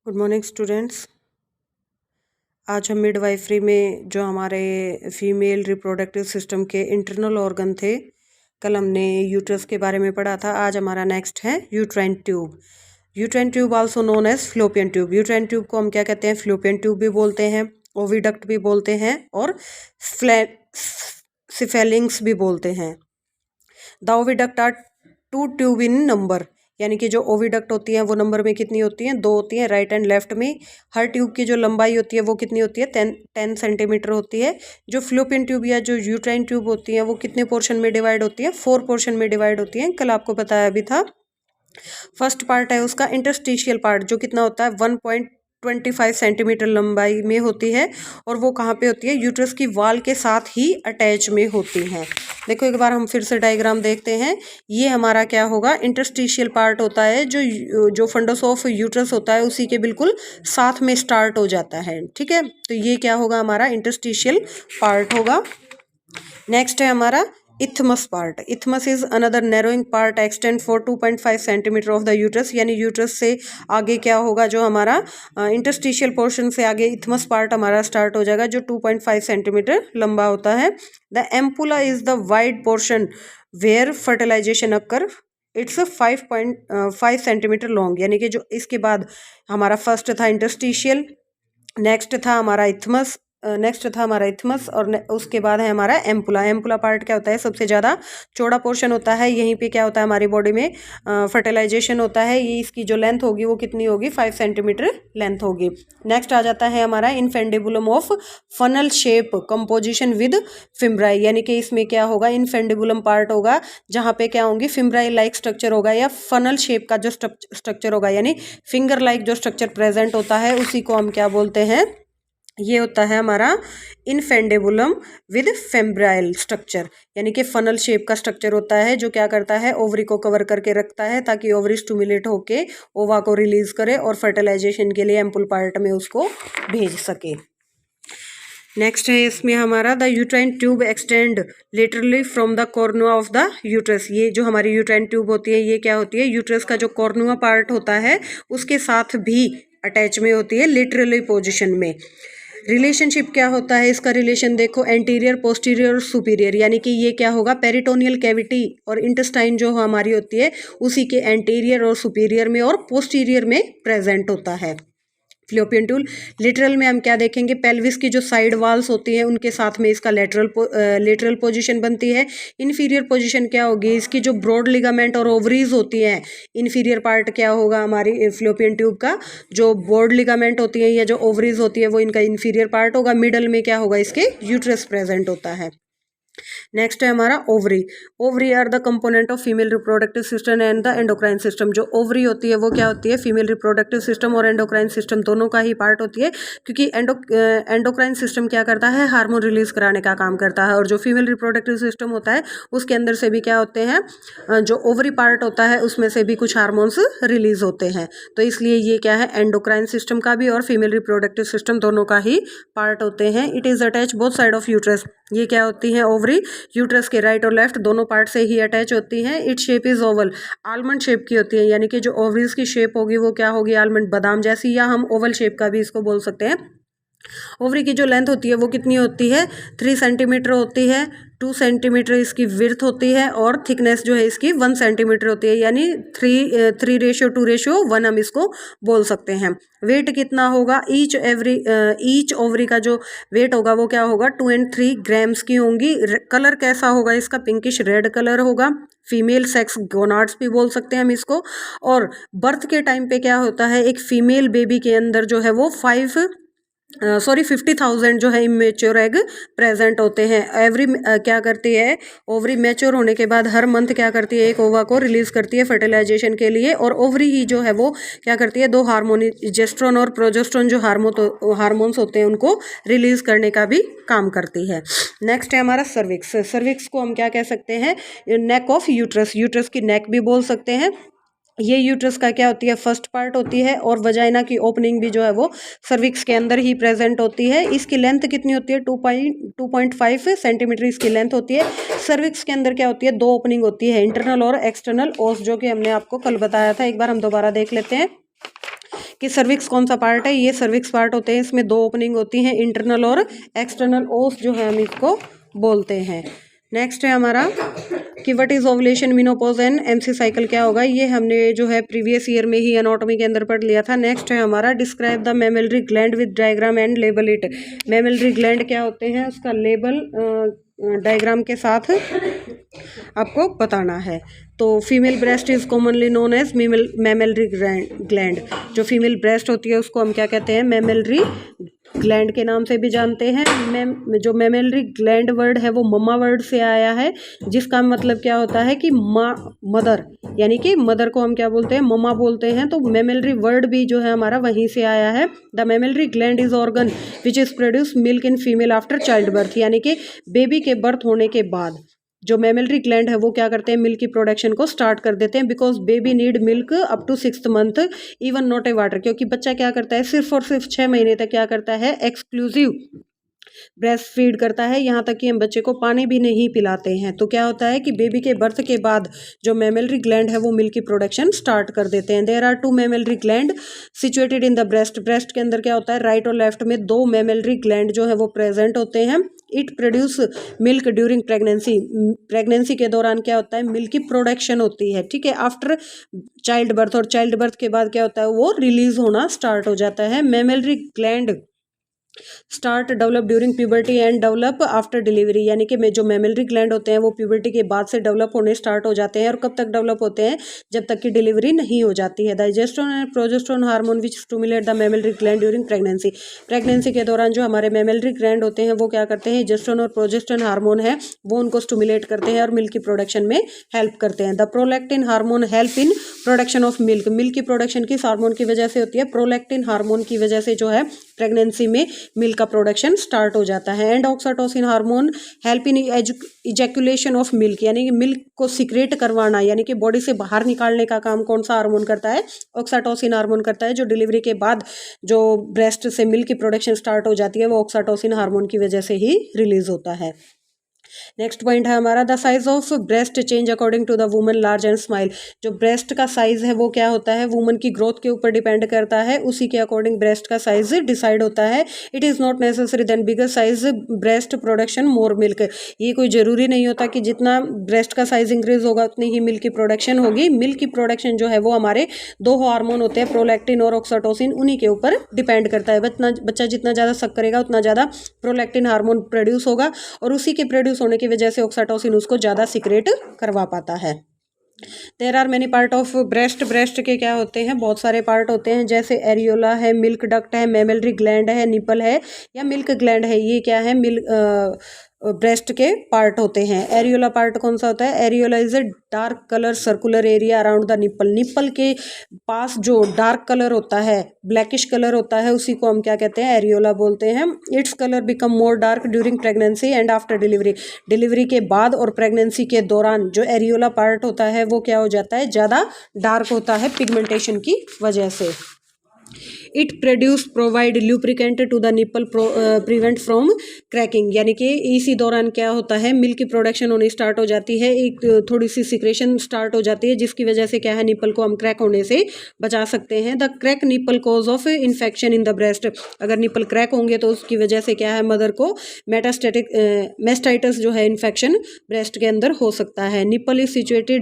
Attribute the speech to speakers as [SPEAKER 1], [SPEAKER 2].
[SPEAKER 1] Good morning students. आज हम midwifery में जो हमारे फीमेल रिप्रोडक्टिव सिस्टम के इंटरनल ऑर्गन थे, कल हमने यूट्रस के बारे में पढ़ा था। आज हमारा नेक्स्ट है uterine tube. Uterine tube also known as fallopian tube. Uterine tube को हम क्या कहते हैं? फ्लोपियन ट्यूब भी बोलते हैं, ओविडक्ट भी बोलते हैं और सिफेलिंग्स भी बोलते हैं। The oviduct are 2 tube in number, यानी कि जो ओविडक्ट होती हैं वो नंबर में कितनी होती हैं? 2 होती हैं, राइट एंड लेफ्ट में। हर ट्यूब की जो लंबाई होती है वो कितनी होती है? 10 सेंटीमीटर होती है। जो फ्लोपियन ट्यूब या जो यूट्राइन ट्यूब होती हैं वो कितने पोर्शन में डिवाइड होती है? 4 पोर्शन में डिवाइड होती हैं। कल आपको बताया भी था। फर्स्ट पार्ट है उसका इंटरस्टिशियल पार्ट, जो कितना होता है? 1.25 सेंटीमीटर लंबाई में होती है और वो कहाँ पे होती है? यूट्रस की वॉल के साथ ही अटैच में होती हैं। देखो एक बार हम फिर से डायग्राम देखते हैं। ये हमारा क्या होगा? इंटरस्टिशियल पार्ट होता है, जो फंडस ऑफ यूट्रस होता है उसी के बिल्कुल साथ में स्टार्ट हो जाता है। ठीक है, तो ये क्या होगा? हमारा इंटरस्टिशियल पार्ट होगा। नेक्स्ट है हमारा isthmus part. Isthmus is another narrowing part extend for 2.5 centimetre of the uterus, यानी यूट्रस से आगे क्या होगा? जो हमारा इंटरस्टिशियल पोर्शन से आगे इथमस पार्ट हमारा स्टार्ट हो जाएगा, जो 2.5 सेंटीमीटर लंबा होता है। The ampulla is the wide portion where fertilisation occur. It's 5.5 centimetre long, यानी कि जो इसके बाद हमारा फर्स्ट था इंटरस्टिशियल, नेक्स्ट था हमारा इथमस, और उसके बाद है हमारा एम्पुला। एम्पुला पार्ट क्या होता है? सबसे ज़्यादा चौड़ा पोर्शन होता है। यहीं पे क्या होता है? हमारी बॉडी में फर्टिलाइजेशन होता है। ये इसकी जो लेंथ होगी वो कितनी होगी? 5 सेंटीमीटर लेंथ होगी। नेक्स्ट आ जाता है हमारा infundibulum of funnel shape composition with fimbriae, यानी कि इसमें क्या होगा? इनफेंडिबुलम पार्ट होगा, जहाँ पे क्या होंगी? फिम्ब्राई लाइक स्ट्रक्चर होगा, या फनल शेप का जो स्ट्रक्चर होगा, यानी फिंगर लाइक जो स्ट्रक्चर प्रेजेंट होता है उसी को हम क्या बोलते हैं? ये होता है हमारा इनफेंडेबुलम विद फेम्ब्राइल स्ट्रक्चर, यानी कि फनल शेप का स्ट्रक्चर होता है, जो क्या करता है? ओवरी को कवर करके रखता है, ताकि ओवरी स्टिमुलेट होके ओवा को रिलीज करे और फर्टिलाइजेशन के लिए एम्पुल पार्ट में उसको भेज सके। नेक्स्ट है इसमें हमारा the uterine tube extend laterally from the cornua of the uterus. ये जो हमारी यूट्राइन ट्यूब होती है ये क्या होती है? यूट्रस का जो कॉर्नुआ पार्ट होता है उसके साथ भी अटैच में होती है, लिटरली पोजिशन में। रिलेशनशिप क्या होता है इसका? रिलेशन देखो, एंटीरियर, पोस्टीरियर और सुपीरियर, यानी कि ये क्या होगा? पेरिटोनियल कैविटी और इंटेस्टाइन जो हमारी होती है उसी के एंटीरियर और सुपीरियर में और पोस्टीरियर में प्रेजेंट होता है फ्लोपियन ट्यूब। लिटरल में हम क्या देखेंगे? पेल्विस की जो साइड वॉल्स होती हैं उनके साथ में इसका लेटरल पोजीशन बनती है। इन्फीरियर पोजीशन क्या होगी? इसकी जो ब्रॉड लिगामेंट और ओवरीज होती हैं, इन्फीरियर पार्ट क्या होगा हमारी फ्लोपियन ट्यूब का? जो ब्रॉड लिगामेंट होती है या जो ओवरीज होती है वो इनका इन्फीरियर पार्ट होगा। मिडल में क्या होगा? इसके यूट्रस प्रेजेंट होता है। नेक्स्ट है हमारा ovary. Ovary are the component of female reproductive system and the endocrine system. जो ओवरी होती है वो क्या होती है? फीमेल रिप्रोडक्टिव सिस्टम और एंडोक्राइन सिस्टम दोनों का ही पार्ट होती है, क्योंकि एंडोक्राइन सिस्टम क्या करता है? हार्मोन रिलीज कराने का काम करता है, और जो फीमेल रिप्रोडक्टिव सिस्टम होता है उसके अंदर से भी क्या होते हैं? जो ओवरी पार्ट होता है उसमें से भी कुछ हार्मोन्स रिलीज होते हैं। तो इसलिए ये क्या है? एंडोक्राइन सिस्टम का भी और फीमेल रिप्रोडक्टिव सिस्टम दोनों का ही पार्ट होते हैं। It is attach both side of uterus. ये क्या होती है? ओवरी यूट्रस के राइट और लेफ्ट दोनों पार्ट से ही अटैच होती हैं। It shape is Oval, almond shape की होती है, यानी कि जो ओवरीज की शेप होगी वो क्या होगी? आलमंड, बादाम जैसी, या हम ओवल शेप का भी इसको बोल सकते हैं। ओवरी की जो लेंथ होती है वो कितनी होती है? 3 सेंटीमीटर होती है। 2 सेंटीमीटर इसकी विड्थ होती है और थिकनेस जो है इसकी 1 सेंटीमीटर होती है, यानी 3:2:1 हम इसको बोल सकते हैं। वेट कितना होगा? ईच ओवरी का जो वेट होगा वो क्या होगा? 2 and 3 ग्राम्स की होंगी। कलर कैसा होगा इसका? पिंकिश रेड कलर होगा। फीमेल सेक्स गोनाड्स भी बोल सकते हैं हम इसको। और बर्थ के टाइम पे क्या होता है? एक फीमेल बेबी के अंदर जो है वो 50,000 जो है इमेच्योर एग प्रेजेंट होते हैं। क्या करती है? ओवरी मैच्योर होने के बाद हर मंथ क्या करती है? एक ओवा को रिलीज करती है फर्टिलाइजेशन के लिए, और ओवरी ही जो है वो क्या करती है? 2 हार्मोन, जेस्ट्रोन और प्रोजेस्ट्रोन जो हार्मोन्स होते हैं उनको रिलीज करने का भी काम करती है। नेक्स्ट है हमारा सर्विक्स। सर्विक्स को हम क्या कह सकते हैं? Neck of uterus. यूट्रस की नेक भी बोल सकते हैं। ये यूट्रस का क्या होती है? फर्स्ट पार्ट होती है, और वजाइना की ओपनिंग भी जो है वो सर्विक्स के अंदर ही प्रेजेंट होती है। इसकी लेंथ कितनी होती है? 2.5 सेंटीमीटर इसकी लेंथ होती है। सर्विक्स के अंदर क्या होती है? 2 ओपनिंग होती है, इंटरनल और एक्सटर्नल ओस, जो कि हमने आपको कल बताया था। एक बार हम दोबारा देख लेते हैं कि सर्विक्स कौन सा पार्ट है, ये सर्विक्स पार्ट होते हैं, इसमें दो ओपनिंग होती हैं, इंटरनल और एक्सटर्नल ओस जो है हम इसको बोलते हैं। नेक्स्ट है हमारा कि what is ovulation, menopause and MC cycle क्या होगा, ये हमने जो है प्रीवियस ईयर में ही एनाटॉमी के अंदर पढ़ लिया था। नेक्स्ट है हमारा describe the mammary gland with diagram and label it. Mammary gland क्या होते हैं, उसका लेबल डायग्राम के साथ आपको बताना है। तो female breast is commonly known as mammary gland. जो फीमेल ब्रेस्ट होती है उसको हम क्या कहते हैं, मेमलरी ग्लैंड के नाम से भी जानते हैं। जो मेमलरी ग्लैंड वर्ड है वो मम्मा वर्ड से आया है, जिसका मतलब क्या होता है कि माँ, मदर, यानी कि मदर को हम क्या बोलते हैं, मम्मा बोलते हैं। तो मेमलरी वर्ड भी जो है हमारा वहीं से आया है। The mammary gland is organ which is produce milk in female after child birth, यानी कि बेबी के बर्थ होने के बाद जो मेमलरी ग्लैंड है वो क्या करते हैं, मिल्क की प्रोडक्शन को स्टार्ट कर देते हैं। Because baby need milk up to 6th month even not a water, क्योंकि बच्चा क्या करता है, सिर्फ और सिर्फ 6 महीने तक क्या करता है, एक्सक्लूसिव ब्रेस्ट फीड करता है, यहाँ तक कि हम बच्चे को पानी भी नहीं पिलाते हैं। तो क्या होता है कि बेबी के बर्थ के बाद जो मेमलरी ग्लैंड है वो मिल्क की प्रोडक्शन स्टार्ट कर देते हैं। There are 2 mammary gland situated in the breast. Breast के अंदर क्या होता है, राइट और लेफ्ट में 2 मेमलरी ग्लैंड जो है वो प्रेजेंट होते हैं। It produce milk during pregnancy. Pregnancy के दौरान क्या होता है, मिल्क की प्रोडक्शन होती है, ठीक है। आफ्टर चाइल्ड बर्थ, और चाइल्ड बर्थ के बाद क्या होता है, वो रिलीज होना स्टार्ट हो जाता है। Mammary gland start develop during puberty and develop after delivery, यानी कि जो मेमलरी ग्लैंड होते हैं वो प्यूबर्टी के बाद से डेवलप होने स्टार्ट हो जाते हैं। और कब तक डेवलप होते हैं, जब तक कि डिलीवरी नहीं हो जाती है। Oestrogen and progesterone hormone which stimulate the mammary gland during pregnancy. Pregnancy के दौरान जो हमारे मेमलरी ग्लैंड होते हैं वो क्या करते हैं, जेस्ट्रोन और प्रोजेस्ट्रोन हार्मोन है वो उनको स्टिमुलेट करते हैं और मिल्क की प्रोडक्शन में हेल्प करते हैं। The prolactin hormone help in production of milk. Milk की प्रोडक्शन किस हार्मोन की वजह से होती है, प्रोलैक्टिन हार्मोन की वजह से जो है प्रेगनेंसी में मिल्क का प्रोडक्शन स्टार्ट हो जाता है। And oxytocin hormone help in ejaculation of milk, यानी कि मिल्क को सिक्रेट करवाना, यानी कि बॉडी से बाहर निकालने का काम कौन सा हार्मोन करता है, ऑक्सीटोसिन हार्मोन करता है। जो डिलीवरी के बाद जो ब्रेस्ट से मिल्क की प्रोडक्शन स्टार्ट हो जाती है वो ऑक्सीटोसिन हार्मोन की वजह से ही रिलीज होता है। नेक्स्ट पॉइंट है हमारा the size of breast change according to the woman large and small. जो ब्रेस्ट का साइज है वो क्या होता है, वुमन की ग्रोथ के ऊपर डिपेंड करता है, उसी के अकॉर्डिंग ब्रेस्ट का साइज डिसाइड होता है। It is not necessary then bigger size breast production more milk. ये कोई ज़रूरी नहीं होता कि जितना ब्रेस्ट का साइज इंक्रीज होगा उतनी ही मिल्क की प्रोडक्शन होगी। मिल्क की प्रोडक्शन जो है वो हमारे 2 हार्मोन होते हैं, प्रोलैक्टिन और ऑक्सीटोसिन, उन्हीं के ऊपर डिपेंड करता है। बच्चा जितना ज़्यादा सक करेगा उतना ज़्यादा प्रोलैक्टिन हार्मोन प्रोड्यूस होगा, और उसी के प्रोड्यूस होने की वजह से ऑक्सीटोसिन उसको ज़्यादा सिक्रेट करवा पाता है। There are many part of breast. Breast के क्या होते हैं, बहुत सारे पार्ट होते हैं, जैसे एरियोला है, मिल्क डक्ट है, मेमलरी ग्लैंड है, निपल है या मिल्क ग्लैंड है। ये क्या है, ब्रेस्ट के पार्ट होते हैं। एरियोला पार्ट कौन सा होता है, areola is a dark colour circular area around the nipple. Nipple के पास जो डार्क कलर होता है, ब्लैकिश कलर होता है, उसी को हम क्या कहते हैं, एरियोला बोलते हैं। Its colour become more dark during pregnancy and after delivery. Delivery के बाद और प्रेगनेंसी के दौरान जो एरियोला पार्ट होता है वो क्या हो जाता है, ज़्यादा डार्क होता है पिगमेंटेशन की वजह से। It produce provide lubricant to the nipple prevent from cracking, यानी कि इसी दौरान क्या होता है, मिल्क की प्रोडक्शन होनी स्टार्ट हो जाती है, एक थोड़ी सी सिक्रेशन स्टार्ट हो जाती है, जिसकी वजह से क्या है, निपल को हम क्रैक होने से बचा सकते हैं। The crack nipple cause of infection in the breast. अगर निपल क्रैक होंगे तो उसकी वजह से क्या है, मदर को मेटास्टेटिक मेस्टाइटिस जो है इन्फेक्शन ब्रेस्ट के अंदर हो सकता है। Nipple is situated